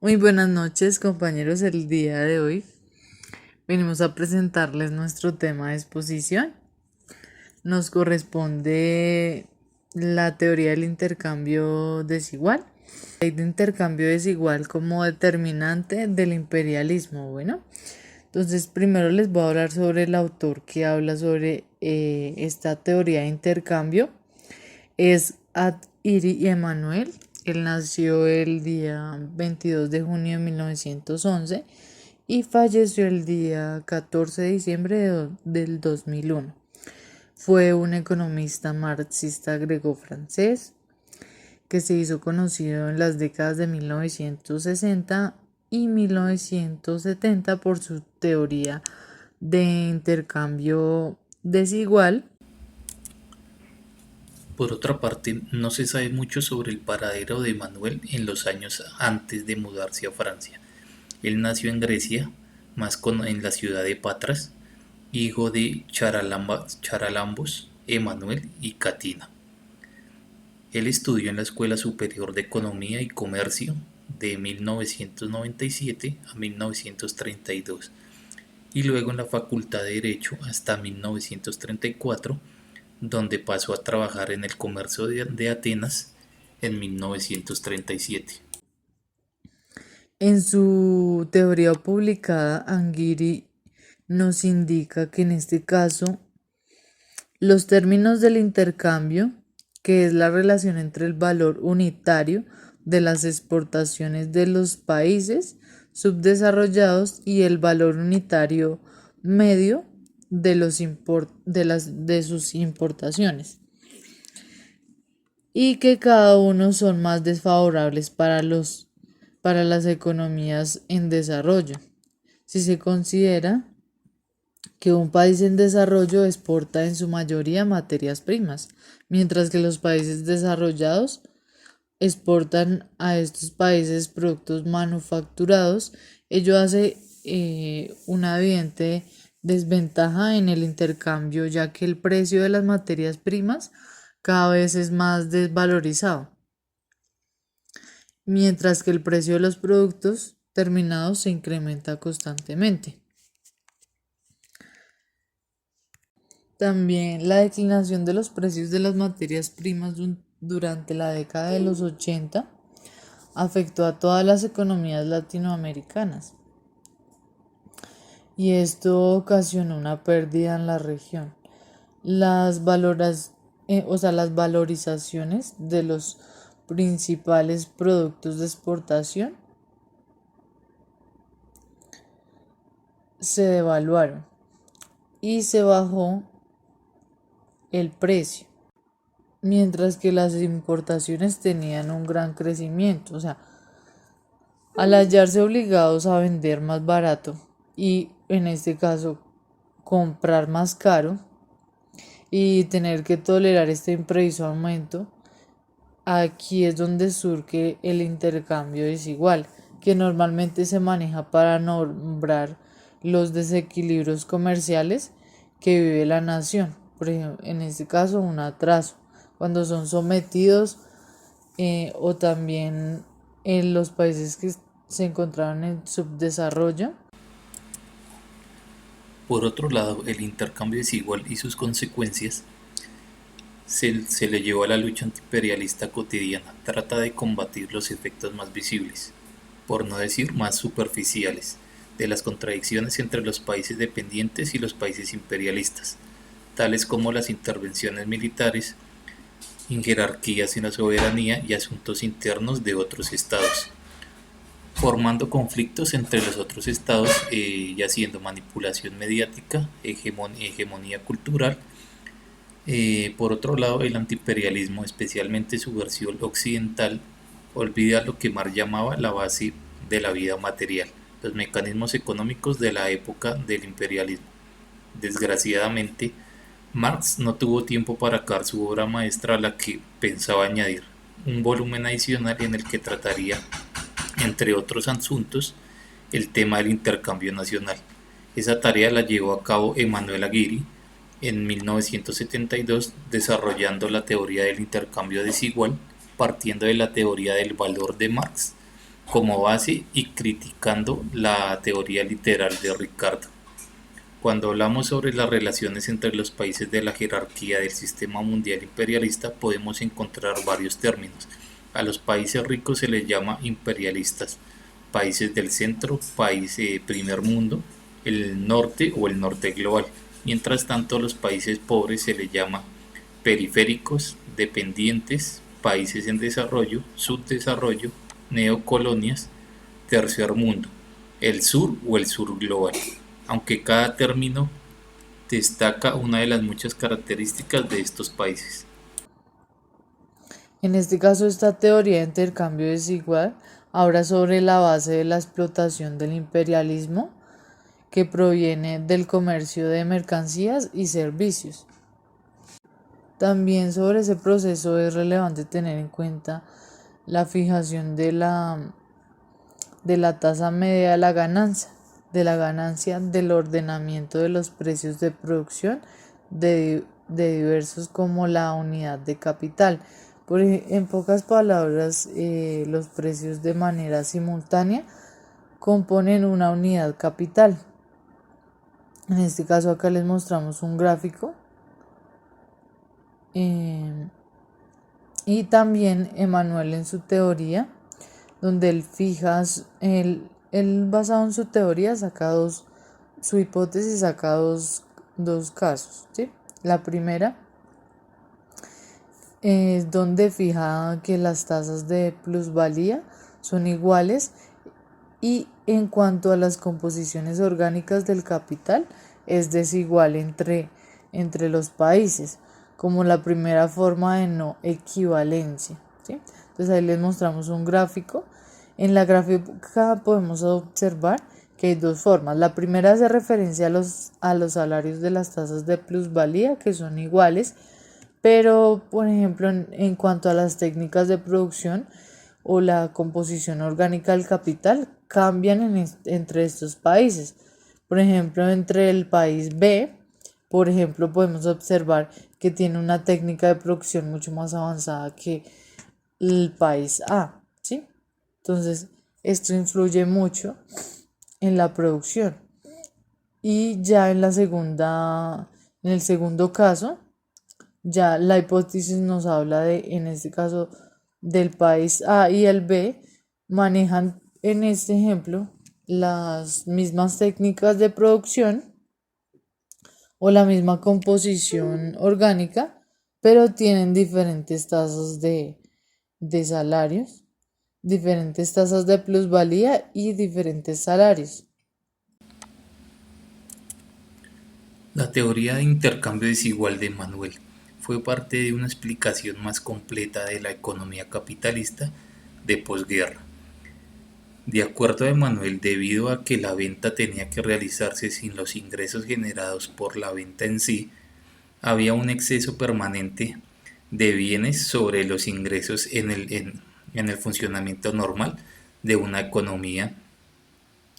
Muy buenas noches, compañeros. El día de hoy venimos a presentarles nuestro tema de exposición. Nos corresponde la teoría del intercambio desigual. La ley de intercambio desigual como determinante del imperialismo. Bueno, entonces primero les voy a hablar sobre el autor que habla sobre esta teoría de intercambio. Es Iri Emanuel. Él nació el día 22 de junio de 1911 y falleció el día 14 de diciembre del 2001. Fue un economista marxista griego-francés que se hizo conocido en las décadas de 1960 y 1970 por su teoría de intercambio desigual. Por otra parte, no se sabe mucho sobre el paradero de Manuel en los años antes de mudarse a Francia. Él nació en Grecia, en la ciudad de Patras, hijo de Charalambos, Emanuel y Catina. Él estudió en la Escuela Superior de Economía y Comercio de 1997 a 1932 y luego en la Facultad de Derecho hasta 1934, donde pasó a trabajar en el comercio de Atenas en 1937. En su teoría publicada, Anguiri nos indica que en este caso los términos del intercambio, que es la relación entre el valor unitario de las exportaciones de los países subdesarrollados y el valor unitario medio de, de sus importaciones, y que cada uno son más desfavorables para las economías en desarrollo. Si se considera que un país en desarrollo exporta en su mayoría materias primas, mientras que los países desarrollados exportan a estos países productos manufacturados, ello hace una evidente desventaja en el intercambio, ya que el precio de las materias primas cada vez es más desvalorizado, mientras que el precio de los productos terminados se incrementa constantemente. También la declinación de los precios de las materias primas durante la década de los 80 afectó a todas las economías latinoamericanas y esto ocasionó una pérdida en la región. Las valorizaciones de los principales productos de exportación se devaluaron y se bajó el precio, mientras que las importaciones tenían un gran crecimiento. O sea, al hallarse obligados a vender más barato y en este caso comprar más caro y tener que tolerar este imprevisto aumento, aquí es donde surge el intercambio desigual, que normalmente se maneja para nombrar los desequilibrios comerciales que vive la nación. Por ejemplo, en este caso, un atraso, cuando son sometidos o también en los países que se encontraban en subdesarrollo. Por otro lado, el intercambio desigual y sus consecuencias se le llevó a la lucha antiimperialista cotidiana. Trata de combatir los efectos más visibles, por no decir más superficiales, de las contradicciones entre los países dependientes y los países imperialistas, tales como las intervenciones militares, jerarquías en la soberanía y asuntos internos de otros estados, formando conflictos entre los otros estados y haciendo manipulación mediática, hegemonía cultural. Por otro lado, el antiimperialismo, especialmente su versión occidental, olvida lo que Marx llamaba la base de la vida material, los mecanismos económicos de la época del imperialismo. Desgraciadamente, Marx no tuvo tiempo para acabar su obra maestra, a la que pensaba añadir un volumen adicional en el que trataría, entre otros asuntos, el tema del intercambio nacional. Esa tarea la llevó a cabo Emanuel Aguirre en 1972, desarrollando la teoría del intercambio desigual, partiendo de la teoría del valor de Marx como base y criticando la teoría literal de Ricardo. Cuando hablamos sobre las relaciones entre los países de la jerarquía del sistema mundial imperialista, podemos encontrar varios términos. A los países ricos se les llama imperialistas, países del centro, países primer mundo, el norte o el norte global. Mientras tanto, a los países pobres se les llama periféricos, dependientes, países en desarrollo, subdesarrollo, neocolonias, tercer mundo, el sur o el sur global, aunque cada término destaca una de las muchas características de estos países. En este caso, esta teoría de intercambio desigual habla sobre la base de la explotación del imperialismo que proviene del comercio de mercancías y servicios. También sobre ese proceso es relevante tener en cuenta la fijación de la tasa media de la ganancia del ordenamiento de los precios de producción de diversos como la unidad de capital. En pocas palabras, los precios de manera simultánea componen una unidad capital. En este caso acá les mostramos un gráfico. Y también Emmanuel en su teoría, donde él basado en su teoría su hipótesis saca dos casos, ¿sí? La primera es donde fija que las tasas de plusvalía son iguales y en cuanto a las composiciones orgánicas del capital es desigual entre los países, como la primera forma de no equivalencia, ¿sí? Entonces ahí les mostramos un gráfico. En la gráfica podemos observar que hay dos formas. La primera hace referencia a los salarios de las tasas de plusvalía, que son iguales, pero por ejemplo en cuanto a las técnicas de producción o la composición orgánica del capital cambian entre estos países. Por ejemplo, entre el país B, por ejemplo, podemos observar que tiene una técnica de producción mucho más avanzada que el país A, ¿sí? Entonces, esto influye mucho en la producción. Y ya en el segundo caso, ya la hipótesis nos habla en este caso, del país A y el B, manejan en este ejemplo las mismas técnicas de producción o la misma composición orgánica, pero tienen diferentes tasas de salarios, diferentes tasas de plusvalía y diferentes salarios. La teoría de intercambio desigual de Manuel fue parte de una explicación más completa de la economía capitalista de posguerra. De acuerdo a Emanuel, debido a que la venta tenía que realizarse sin los ingresos generados por la venta en sí, había un exceso permanente de bienes sobre los ingresos en el funcionamiento normal de una economía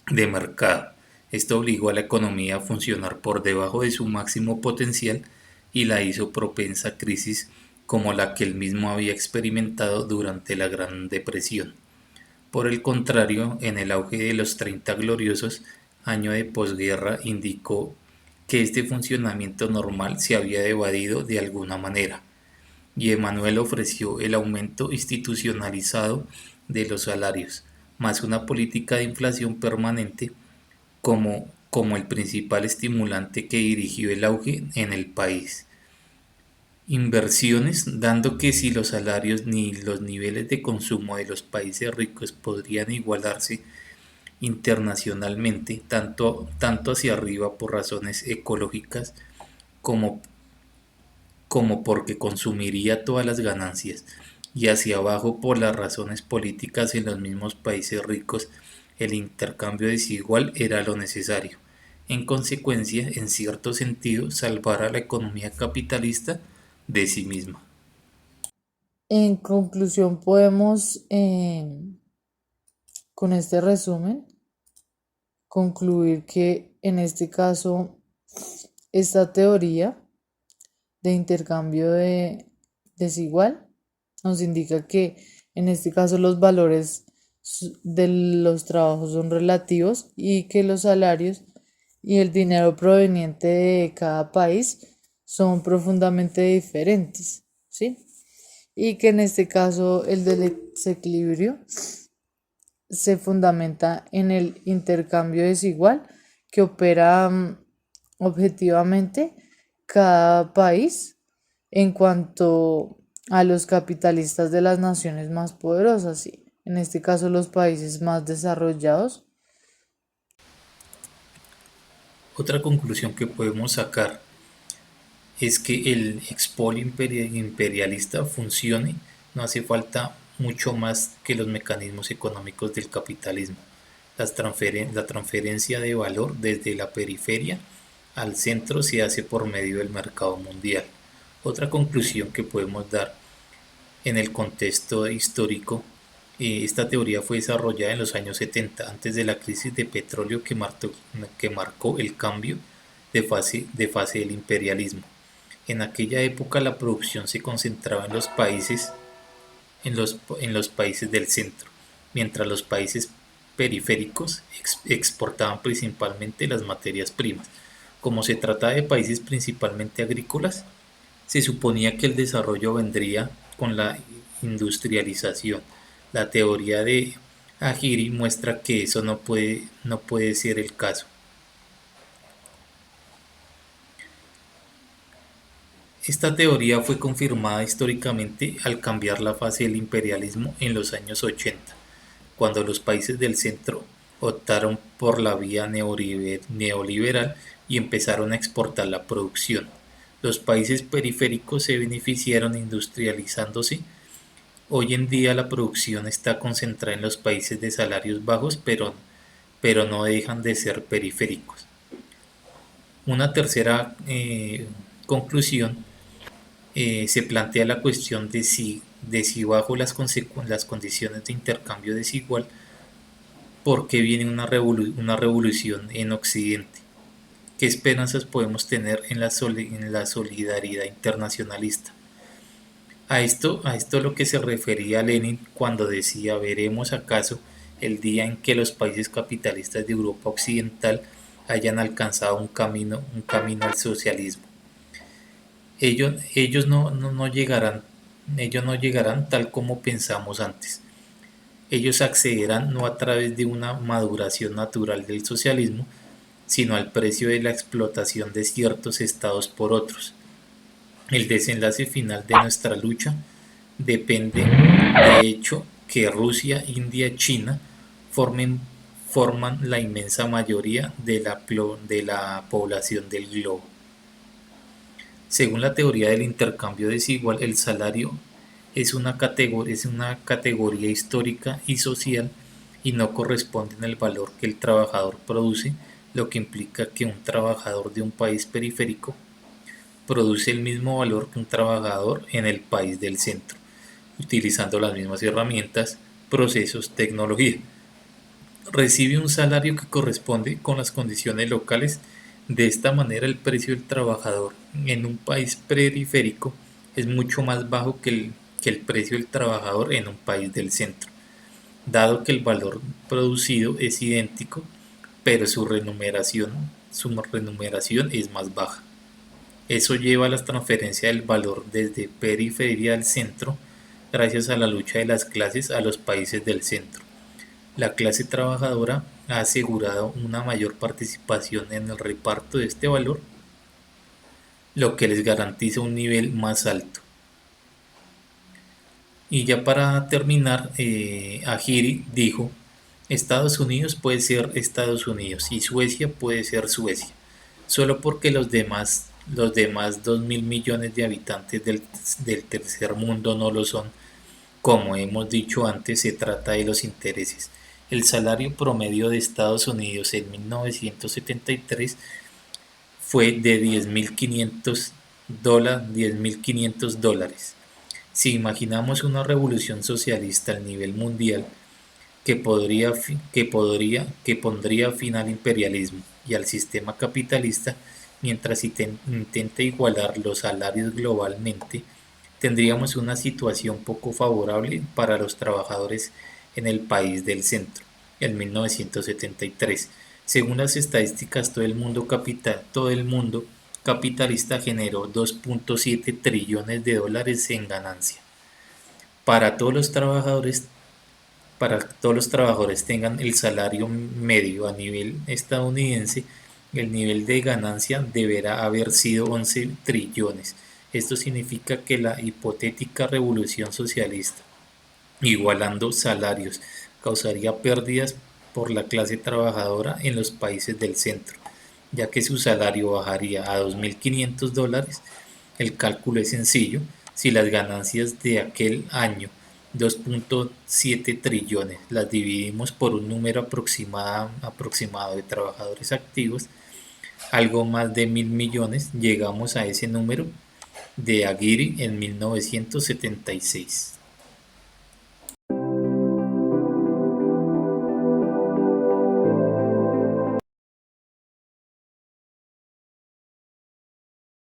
de mercado. Esto obligó a la economía a funcionar por debajo de su máximo potencial y la hizo propensa a crisis como la que él mismo había experimentado durante la Gran Depresión. Por el contrario, en el auge de los 30 gloriosos, año de posguerra, indicó que este funcionamiento normal se había evadido de alguna manera, y Emanuel ofreció el aumento institucionalizado de los salarios, más una política de inflación permanente como el principal estimulante que dirigió el auge en el país. Inversiones, dando que si los salarios ni los niveles de consumo de los países ricos podrían igualarse internacionalmente, tanto hacia arriba por razones ecológicas como, como porque consumiría todas las ganancias, y hacia abajo por las razones políticas en los mismos países ricos, el intercambio desigual era lo necesario. En consecuencia, en cierto sentido, salvar a la economía capitalista de sí misma. En conclusión, podemos, con este resumen, concluir que en este caso, esta teoría de intercambio desigual nos indica que en este caso los valores de los trabajos son relativos y que los salarios y el dinero proveniente de cada país son profundamente diferentes, ¿sí? Y que en este caso el desequilibrio se fundamenta en el intercambio desigual que opera objetivamente cada país en cuanto a los capitalistas de las naciones más poderosas, ¿sí? En este caso los países más desarrollados. Otra conclusión que podemos sacar es que el expolio imperialista funcione, no hace falta mucho más que los mecanismos económicos del capitalismo. La transferencia de valor desde la periferia al centro se hace por medio del mercado mundial. Otra conclusión que podemos dar en el contexto histórico, esta teoría fue desarrollada en los años 70, antes de la crisis de petróleo que marcó el cambio de fase del imperialismo. En aquella época la producción se concentraba en los países del centro, mientras los países periféricos exportaban principalmente las materias primas. Como se trataba de países principalmente agrícolas, se suponía que el desarrollo vendría con la industrialización. La teoría de Agiri muestra que eso no puede ser el caso. Esta teoría fue confirmada históricamente al cambiar la fase del imperialismo en los años 80, cuando los países del centro optaron por la vía neoliberal y empezaron a exportar la producción. Los países periféricos se beneficiaron industrializándose. Hoy en día la producción está concentrada en los países de salarios bajos, pero no dejan de ser periféricos. Una tercera conclusión, se plantea la cuestión de si bajo las condiciones de intercambio desigual, ¿por qué viene una revolución en Occidente? ¿Qué esperanzas podemos tener en la solidaridad internacionalista? A esto lo que se refería Lenin cuando decía: ¿veremos acaso el día en que los países capitalistas de Europa Occidental hayan alcanzado un camino al socialismo? Ellos no llegarán, tal como pensamos antes. Ellos accederán no a través de una maduración natural del socialismo, sino al precio de la explotación de ciertos estados por otros. El desenlace final de nuestra lucha depende, de hecho, que Rusia, India y China forman la inmensa mayoría de la población del globo. Según la teoría del intercambio desigual, el salario es una categoría histórica y social y no corresponde en el valor que el trabajador produce, lo que implica que un trabajador de un país periférico produce el mismo valor que un trabajador en el país del centro, utilizando las mismas herramientas, procesos, tecnología. Recibe un salario que corresponde con las condiciones locales. De esta manera, el precio del trabajador en un país periférico es mucho más bajo que el precio del trabajador en un país del centro, dado que el valor producido es idéntico, pero su remuneración es más baja. Eso lleva a la transferencia del valor desde periferia al centro, gracias a la lucha de las clases a los países del centro. La clase trabajadora ha asegurado una mayor participación en el reparto de este valor, lo que les garantiza un nivel más alto. Y ya para terminar, Agiri dijo: Estados Unidos puede ser Estados Unidos y Suecia puede ser Suecia, solo porque los demás 2.000 millones de habitantes del tercer mundo no lo son. Como hemos dicho antes, se trata de los intereses. El salario promedio de Estados Unidos en 1973 fue de $10.500. Si imaginamos una revolución socialista al nivel mundial que pondría fin al imperialismo y al sistema capitalista, mientras intenta igualar los salarios globalmente, tendríamos una situación poco favorable para los trabajadores en el país del centro, en 1973. Según las estadísticas, todo el mundo capitalista generó 2.7 trillones de dólares en ganancia. Para todos los trabajadores, para que todos los trabajadores tengan el salario medio a nivel estadounidense, el nivel de ganancia deberá haber sido 11 trillones. Esto significa que la hipotética revolución socialista, igualando salarios, causaría pérdidas por la clase trabajadora en los países del centro, ya que su salario bajaría a $2.500. El cálculo es sencillo: si las ganancias de aquel año, 2.7 trillones, las dividimos por un número aproximado de trabajadores activos, algo más de 1.000 millones, llegamos a ese número de Aguirre en 1976.